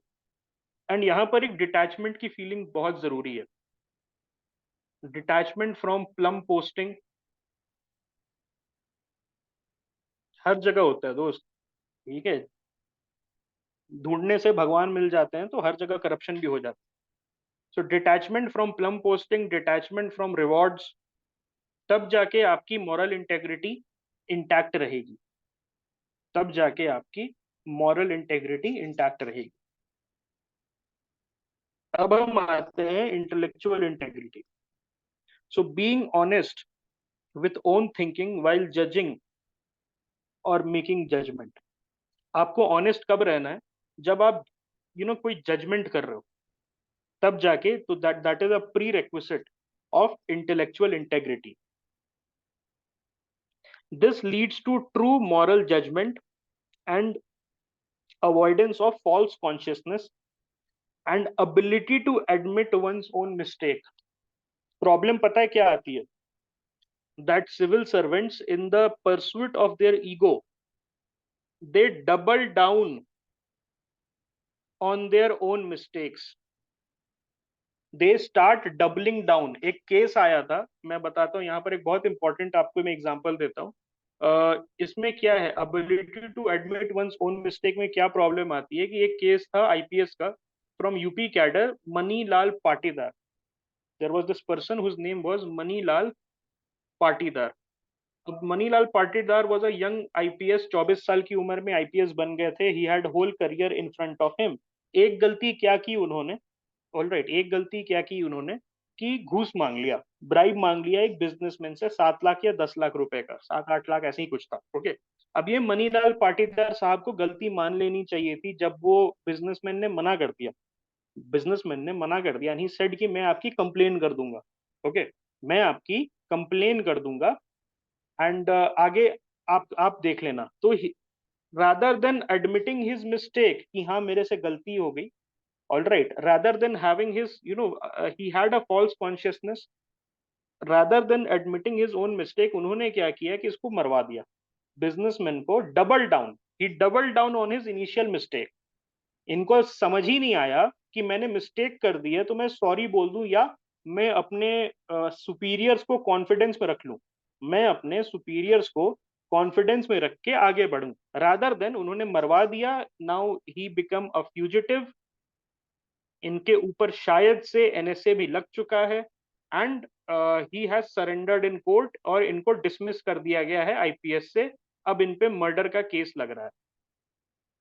एंड यहाँ पर एक डिटैचमेंट की फीलिंग बहुत जरूरी है. डिटैचमेंट फ्रॉम प्लम पोस्टिंग हर जगह होता है दोस्त, ठीक है. ढूंढने से भगवान मिल जाते हैं, तो हर जगह करप्शन भी हो जाता है. So detachment from plum posting, detachment from rewards, तब जाके आपकी मॉरल इंटेग्रिटी इंटैक्ट रहेगी, तब जाके आपकी मॉरल इंटेग्रिटी इंटैक्ट रहेगी. अब हम आते हैं intellectual integrity. So being honest with own thinking while judging और मेकिंग जजमेंट. आपको ऑनेस्ट कब रहना है? जब आप कोई जजमेंट कर रहे हो, तब जाके, तो that is a prerequisite of intellectual integrity. This leads to true moral judgement and avoidance of false consciousness and ability to admit one's own mistake. Problem पता है क्या आती है? That civil servants in the pursuit of their ego, they double down on their own mistakes. They start doubling down. एक case आया था, मैं बताता हूँ यहाँ पर, एक बहुत इंपॉर्टेंट आपको मैं एग्जांपल देता हूँ. इसमें क्या है, ability to admit one's own mistake में क्या प्रॉब्लम आती है कि एक केस था आईपीएस का, from UP cadre Manilal Patidar. There was this person whose name was Manilal Patidar. अब Manilal Patidar was a young IPS, 24 साल की उम्र में आईपीएस बन गए थे. He had whole career in front of him. एक गलती क्या की उन्होंने, ऑलराइट, एक गलती क्या की उन्होंने कि घूस मांग लिया, ब्राइब मांग लिया एक बिजनेसमैन से, 7 लाख या 10 लाख रुपए का, 7-8 लाख ऐसे ही कुछ था. ओके, अब ये मनीलाल पाटीदार साहब को गलती मान लेनी चाहिए थी जब वो बिजनेसमैन ने मना कर दिया. बिजनेसमैन ने मना कर दिया, ही सेड कि मैं आपकी कंप्लेन कर दूंगा. ओके, मैं आपकी कंप्लेन कर दूंगा, एंड आगे आप देख लेना. तो rather than admitting his mistake कि हाँ मेरे से गलती हो गई, all right, rather than having his, he had a false consciousness, rather than admitting his own mistake, उन्होंने क्या किया कि इसको मरवा दिया, बिजनेसमैन को. Double down, he double down on his initial mistake. इनको समझ ही नहीं आया कि मैंने मिस्टेक कर दी है तो मैं सॉरी बोल दूं, या मैं अपने सुपीरियर्स को कॉन्फिडेंस में रख लूं, मैं अपने सुपीरियर्स को कॉन्फिडेंस में रख के आगे बढ़ूं. रादर देन उन्होंने मरवा दिया. Now he become a fugitive. इनके ऊपर शायद से एनएसए भी लग चुका है, and he has surrendered in court, और इनको डिसमिस कर दिया गया है आईपीएस से. अब इन पे मर्डर का केस लग रहा है,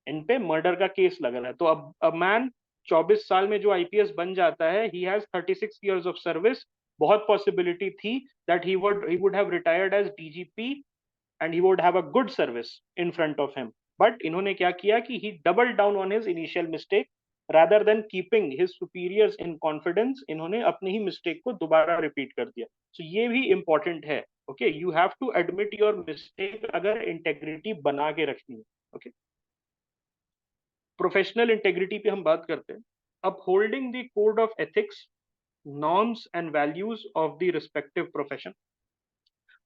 इन पे मर्डर का केस लग रहा है. तो अब अ मैन 24 साल में जो आईपीएस बन जाता है, he has 36 years of service. बहुत पॉसिबिलिटी थी that he would have retired as DGP and he would have a good service in front of him. But इन्होंने क्या किया कि he double down on his initial mistake, rather than keeping his superiors in confidence, इन्होंने अपनी ही mistake को दोबारा repeat कर दिया. सो ये भी इंपॉर्टेंट है. Okay, you have to admit your mistake अगर इंटेग्रिटी बना के रखनी है. ओके, प्रोफेशनल इंटेग्रिटी पे हम बात करते हैं. Upholding the code of ethics, norms and values of the respective profession.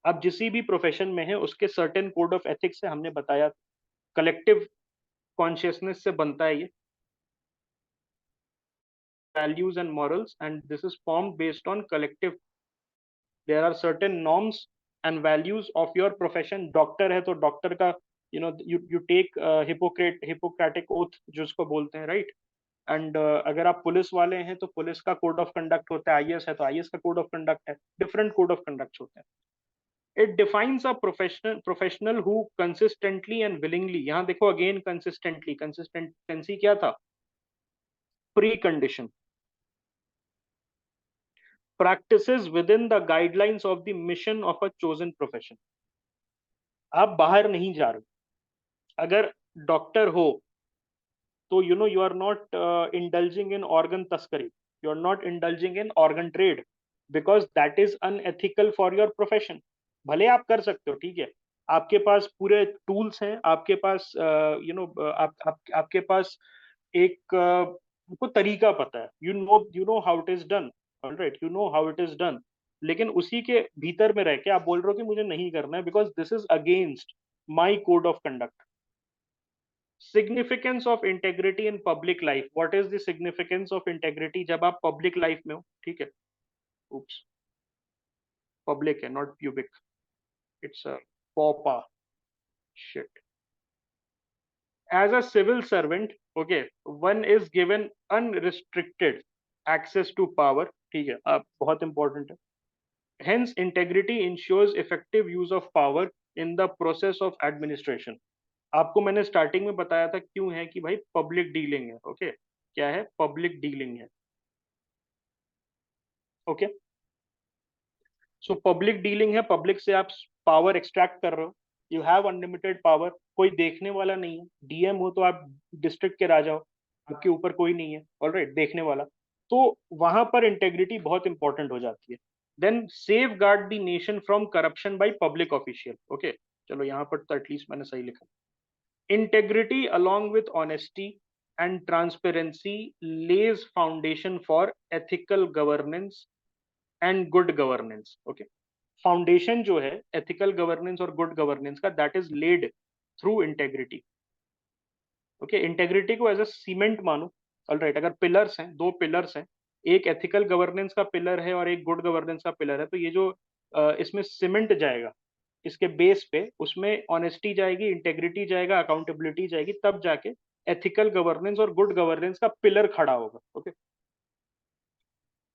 अब जिस भी प्रोफेशन में है उसके सर्टेन कोड ऑफ एथिक्स है, हमने बताया, कलेक्टिव कॉन्शियसनेस से बनता है ये, values and morals, and this is formed based on collective. There are certain norms and values of your profession. Doctor है तो डॉक्टर का यू टेक हिपोक्रेटिक ओथ जिसको बोलते हैं, राइट? एंड अगर आप पुलिस वाले हैं तो पुलिस का कोड ऑफ कंडक्ट होता है, आईएएस है तो आईएएस का कोड ऑफ कंडक्ट है, डिफरेंट कोड ऑफ कंडक्ट होते हैं। It defines a professional who consistently and willingly, यहाँ देखो अगेन कंसिस्टेंटली, कंसिस्टेंसी क्या था? Pre condition, practices within the guidelines of the mission of a chosen profession। आप बाहर नहीं जा रहे, अगर डॉक्टर हो तो you are not indulging in organ तस्करी, you are not indulging in organ trade, because that is unethical for your profession. भले आप कर सकते हो, ठीक है, आपके पास पूरे टूल्स हैं, आपके पास आपके पास एक आपको तरीका पता है, you know how it is done, alright, you know how it is done, लेकिन उसी के भीतर में रह के आप बोल रहे हो कि मुझे नहीं करना है because this is against my code of conduct. Significance of integrity in public life, what is the significance of integrity जब आप पब्लिक लाइफ में हो, ठीक है, उप्स, पब्लिक है not pubic, it's a poppa, shit. As a civil servant, okay, one is given unrestricted access to power, ठीक है, अब बहुत इंपॉर्टेंट है। Hence, integrity ensures effective use of power in the process of administration। आपको मैंने starting में बताया था क्यों है कि भाई पब्लिक डीलिंग है, ओके, क्या है? पब्लिक डीलिंग है, ओके। सो पब्लिक डीलिंग है, पब्लिक से आप पावर एक्सट्रैक्ट कर रहे हो, यू हैव अनलिमिटेड पावर, कोई देखने वाला नहीं है, डीएम हो तो आप डिस्ट्रिक्ट के राजा हो, आपके ऊपर कोई नहीं है, ऑलराइट, देखने वाला, तो वहां पर इंटेग्रिटी बहुत इंपॉर्टेंट हो जाती है। Then safeguard the nation from corruption by public official, okay, चलो यहाँ पर तो एटलीस्ट मैंने सही लिखा। Integrity along with honesty and transparency lays foundation for ethical governance and good governance, okay. Foundation जो है एथिकल गवर्नेंस और गुड गवर्नेंस का, that is laid through integrity, okay. Integrity को एज अ सीमेंट मानो, alright, अगर pillars हैं, दो pillars हैं, एक एथिकल गवर्नेंस का पिलर है और एक गुड गवर्नेंस का पिलर है, तो ये जो इसमें सीमेंट जाएगा इसके बेस पे, उसमें ऑनेस्टी जाएगी, इंटेग्रिटी जाएगा, अकाउंटेबिलिटी जाएगी, तब जाके एथिकल गवर्नेंस और गुड गवर्नेंस का पिलर खड़ा होगा, okay.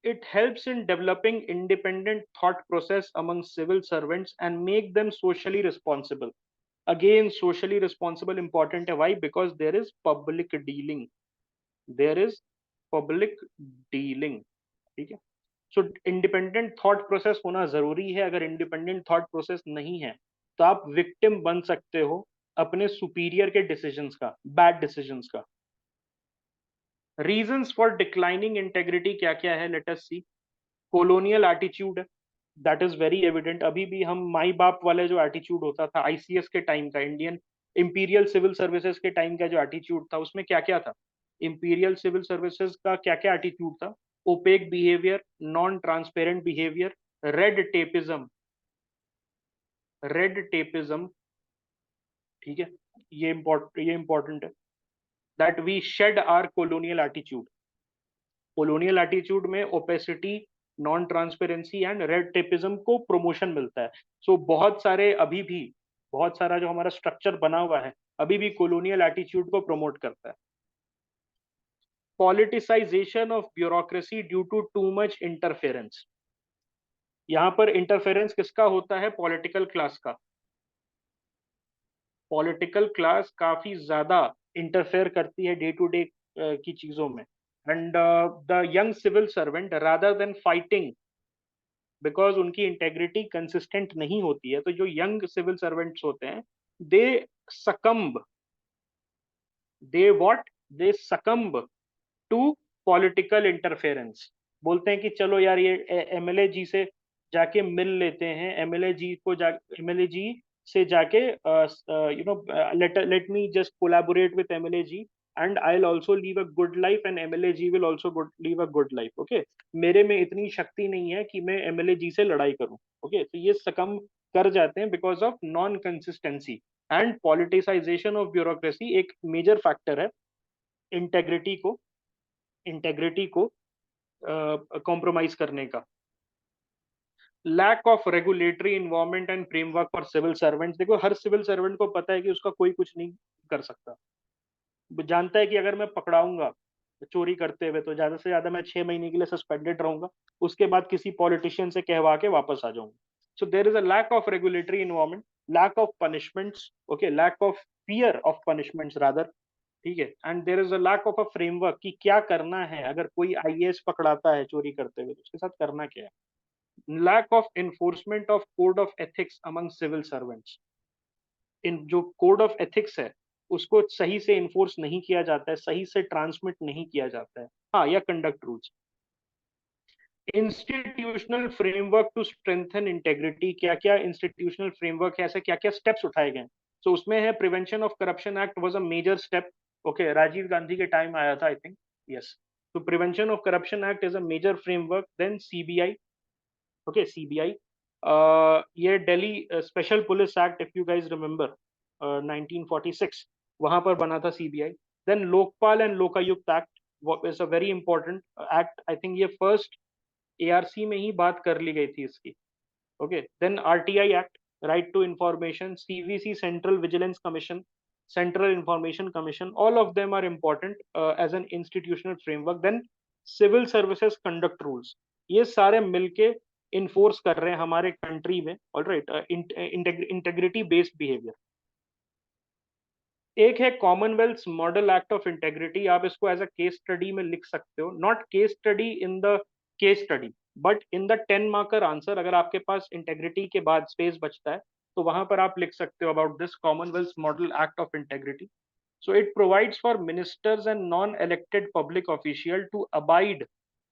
It helps in developing independent thought process among civil servants and make them socially responsible। Again, socially responsible important है, why? Because there is public dealing, there is public dealing, ठीक है। सो independent thought process होना जरूरी है, अगर independent thought process नहीं है तो आप विक्टिम बन सकते हो अपने सुपीरियर के डिसीजंस का, बैड डिसीजंस का। रीजंस फॉर डिक्लाइनिंग इंटेग्रिटी क्या क्या है, लेट अस सी। कॉलोनियल एटीट्यूड है, दैट इज वेरी एविडेंट, अभी भी हम माई बाप वाले जो एटीट्यूड होता था आईसीएस के टाइम का, इंडियन इंपीरियल सिविल सर्विसेज के टाइम का जो एटीट्यूड था, उसमें क्या क्या था? इंपीरियल सिविल सर्विसेज का क्या क्या एटीट्यूड था? Opaque behaviour, non transparent behaviour, red tapism, red tapism, ठीक है, ये इंपॉर्टेंट है, that we shed our colonial attitude. Colonial attitude में opacity, non transparency and red tapism को प्रमोशन मिलता है। सो बहुत सारे अभी भी, बहुत सारा जो हमारा स्ट्रक्चर बना हुआ है अभी भी कॉलोनियल एटीट्यूड को प्रमोट करता है। Politicisation of bureaucracy due too much interference, यहाँ पर इंटरफेरेंस किसका होता है? पॉलिटिकल क्लास का। पॉलिटिकल क्लास काफी ज्यादा इंटरफेयर करती है डे टू डे की चीजों में। And the young civil servant rather than fighting, because उनकी इंटेग्रिटी कंसिस्टेंट नहीं होती है, तो जो यंग सिविल सर्वेंट्स होते हैं, they succumb, they what, they succumb to political interference. बोलते हैं कि चलो यार ये एमएलए जी से जाके मिल लेते हैं, एमएलए जी को जा एमएलए जी से जाके let me just collaborate with MLA ji and I will also live a good life and MLA ji will also live a good life, okay. मेरे में इतनी शक्ति नहीं है कि मैं एमएलए जी से लड़ाई करूं, ओके। तो ये सकम कर जाते हैं because of non consistency and politicisation of bureaucracy. एक मेजर फैक्टर है इंटेग्रिटी को, इंटेग्रिटी को कॉम्प्रोमाइज करने का। Lack of regulatory environment and framework for civil servants. देखो हर सिविल सर्वेंट को पता है कि उसका कोई कुछ नहीं कर सकता। वो जानता है कि अगर मैं पकड़ाऊंगा चोरी करते हुए तो ज्यादा से ज्यादा मैं 6 महीने के लिए सस्पेंडेड रहूंगा, उसके बाद किसी पॉलिटिशियन से कहवा के वापस आ जाऊंगा। So there is a lack of regulatory environment, lack of punishments, okay, lack of fear of punishments rather, ठीक है, and there is a lack of a framework कि क्या करना है अगर कोई आईएएस पकड़ाता है चोरी करते हुए तो उसके साथ करना क्या है। Lack of enforcement of code of ethics among civil servants. In जो कोड ऑफ एथिक्स है उसको सही से इन्फोर्स नहीं किया जाता है, सही से ट्रांसमिट नहीं किया जाता है। हाँ, या conduct rules. Institutional framework to strengthen integrity, क्या क्या इंस्टीट्यूशनल फ्रेमवर्क है, ऐसे क्या क्या स्टेप्स उठाए गए। तो उसमें है prevention of corruption act was a major step. Okay, Rajiv Gandhi के टाइम आया था आई थिंक, यस। तो prevention of corruption act is a major framework. Then CBI, okay, CBI, ये Delhi special police act, if you guys remember, 1946, वहां पर बना था CBI. Then Lokpal and Lokayukta act is a very important act, I think ये first ARC में ही बात कर ली गई थी इसकी। Okay, then RTI act, right to information, CVC central vigilance commission, central information commission, all of them are important as an institutional framework. Then civil services conduct rules, ये सारे मिलके इन्फोर्स कर रहे हैं हमारे कंट्री में, ऑलराइट, इंटेग्रिटी बेस्ड बिहेवियर। एक है Commonwealth model act of integrity, आप इसको एज अ केस स्टडी में लिख सकते हो, not case study in the case study but in the 10 marker answer. अगर आपके पास इंटेग्रिटी के बाद स्पेस बचता है तो वहां पर आप लिख सकते हो about this Commonwealth model act of integrity. So it provides for ministers and non-elected public official to abide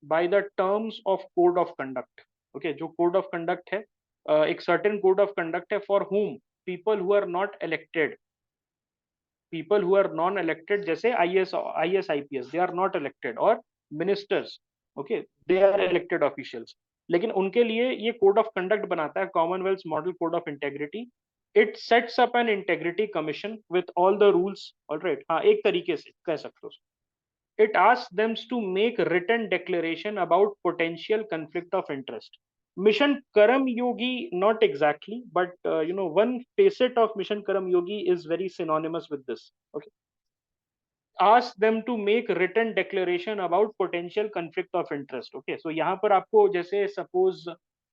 by the terms of code of conduct. Okay, जो code of conduct है, एक certain code of conduct है for whom, people who are not elected, people who are non elected, जैसे IAS IPS, they are not elected, और ministers, okay, they are elected officials, लेकिन उनके लिए ये code of conduct बनाता है Commonwealth model code of integrity. It sets up an integrity commission with all the rules, alright, हाँ, एक तरीके से कह सकते हो। It asks them to make written declaration about potential conflict of interest. Mission Karam Yogi, not exactly, but one facet of Mission Karam Yogi is very synonymous with this. Okay, ask them to make written declaration about potential conflict of interest. Okay, so यहाँ पर आपको जैसे suppose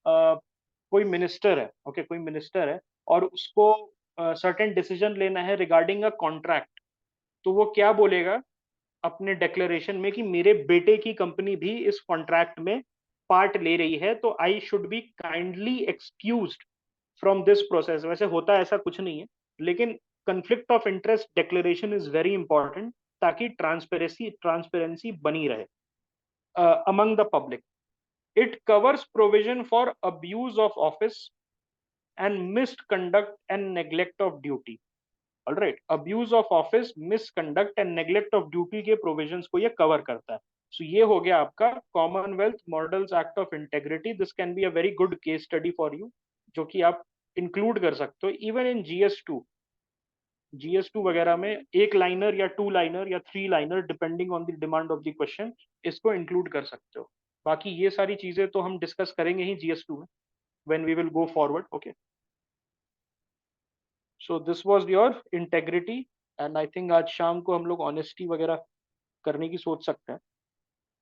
कोई minister है, okay, कोई minister है और उसको सर्टेन डिसीजन लेना है रिगार्डिंग अ कॉन्ट्रैक्ट, तो वो क्या बोलेगा अपने डिक्लेरेशन में कि मेरे बेटे की कंपनी भी इस कॉन्ट्रैक्ट में पार्ट ले रही है, तो I should be kindly excused from this process. वैसे होता ऐसा कुछ नहीं है, लेकिन conflict of interest declaration is very important ताकि ट्रांसपेरेंसी ट्रांसपेरेंसी बनी रहे among the public. It covers provision for abuse of office and misconduct and neglect of duty. Alright, abuse of office, misconduct and neglect of duty के provisions को ये cover करता है। सो ये हो गया आपका Commonwealth models act of integrity. This can be a very good case study for you, जो कि आप इंक्लूड कर सकते हो इवन इन जीएस टू वगैरह में, एक लाइनर या 2 लाइनर या 3 liner depending on the demand of the question, इसको इंक्लूड कर सकते हो। बाकी ये सारी चीजें तो हम डिस्कस करेंगे ही जीएस टू में when we will go forward. Okay, so this was your integrity, and I think आज शाम को हम लोग ऑनेस्टी वगैरह करने की सोच सकते हैं।